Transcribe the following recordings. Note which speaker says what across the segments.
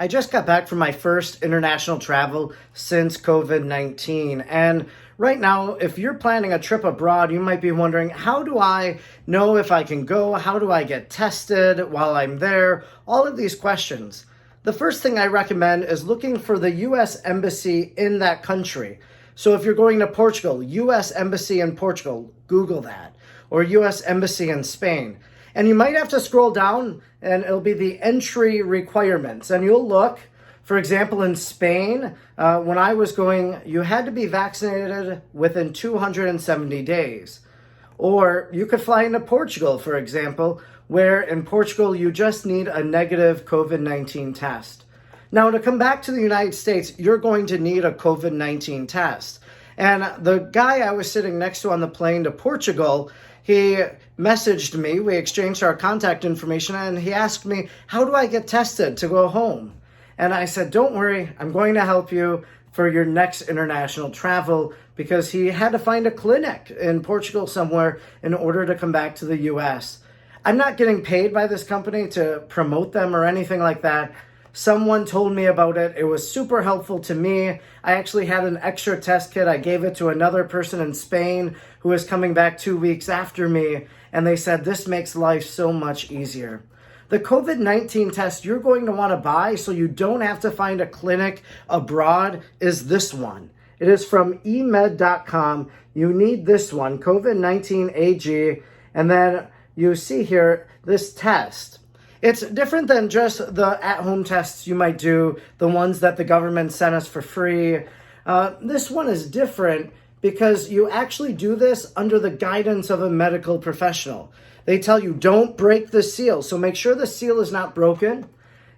Speaker 1: I just got back from my first international travel since COVID-19. And right now, if you're planning a trip abroad, you might be wondering, how do I know if I can go? How do I get tested while I'm there? All of these questions. The first thing I recommend is looking for the U.S. Embassy in that country. So if you're going to Portugal, U.S. Embassy in Portugal, Google that, or U.S. Embassy in Spain. And you might have to scroll down and it'll be the entry requirements. And you'll look, for example, in Spain, when I was going, you had to be vaccinated within 270 days. Or you could fly into Portugal, for example, where in Portugal you just need a negative COVID-19 test. Now, to come back to the United States, you're going to need a COVID-19 test. And the guy I was sitting next to on the plane to Portugal, he messaged me, we exchanged our contact information, and he asked me, how do I get tested to go home? And I said, don't worry, I'm going to help you for your next international travel, because he had to find a clinic in Portugal somewhere in order to come back to the US. I'm not getting paid by this company to promote them or anything like that. Someone told me about it. It was super helpful to me. I actually had an extra test kit. I gave it to another person in Spain who was coming back 2 weeks after me, and they said this makes life so much easier. The COVID-19 test you're going to want to buy so you don't have to find a clinic abroad is this one. It is from emed.com. You need this one, COVID-19 AG, and then you see here this test. It's different than just the at-home tests you might do, the ones that the government sent us for free. This one is different because you actually do this under the guidance of a medical professional. They tell you don't break the seal, so make sure the seal is not broken.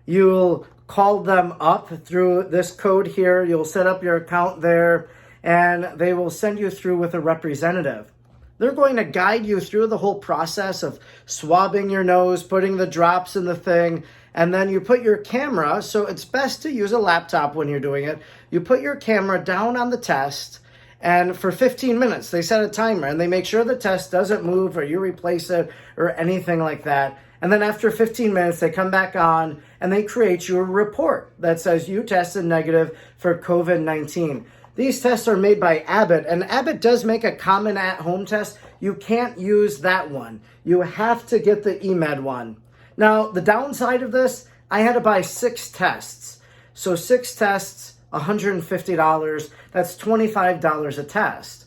Speaker 1: You'll call them up through this code here. You'll set up your account there, and they will send you through with a representative. They're going to guide you through the whole process of swabbing your nose, putting the drops in the thing, and then you put your camera, so it's best to use a laptop when you're doing it. You put your camera down on the test, and for 15 minutes, they set a timer, and they make sure the test doesn't move or you replace it or anything like that. And then after 15 minutes, they come back on, and they create you a report that says you tested negative for COVID-19. These tests are made by Abbott, and Abbott does make a common at-home test. You can't use that one. You have to get the emed one. Now, the downside of this, I had to buy 6 tests. So 6 tests, $150. That's $25 a test.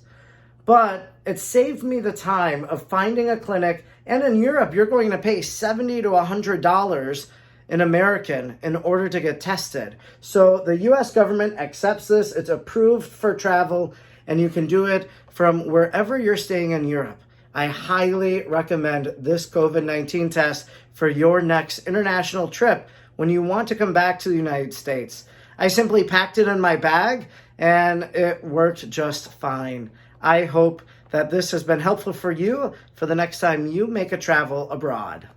Speaker 1: But it saved me the time of finding a clinic, and in Europe, you're going to pay $70 to $100 in American in order to get tested. So the US government accepts this, it's approved for travel, and you can do it from wherever you're staying in Europe. I highly recommend this COVID-19 test for your next international trip when you want to come back to the United States. I simply packed it in my bag and it worked just fine. I hope that this has been helpful for you for the next time you make a travel abroad.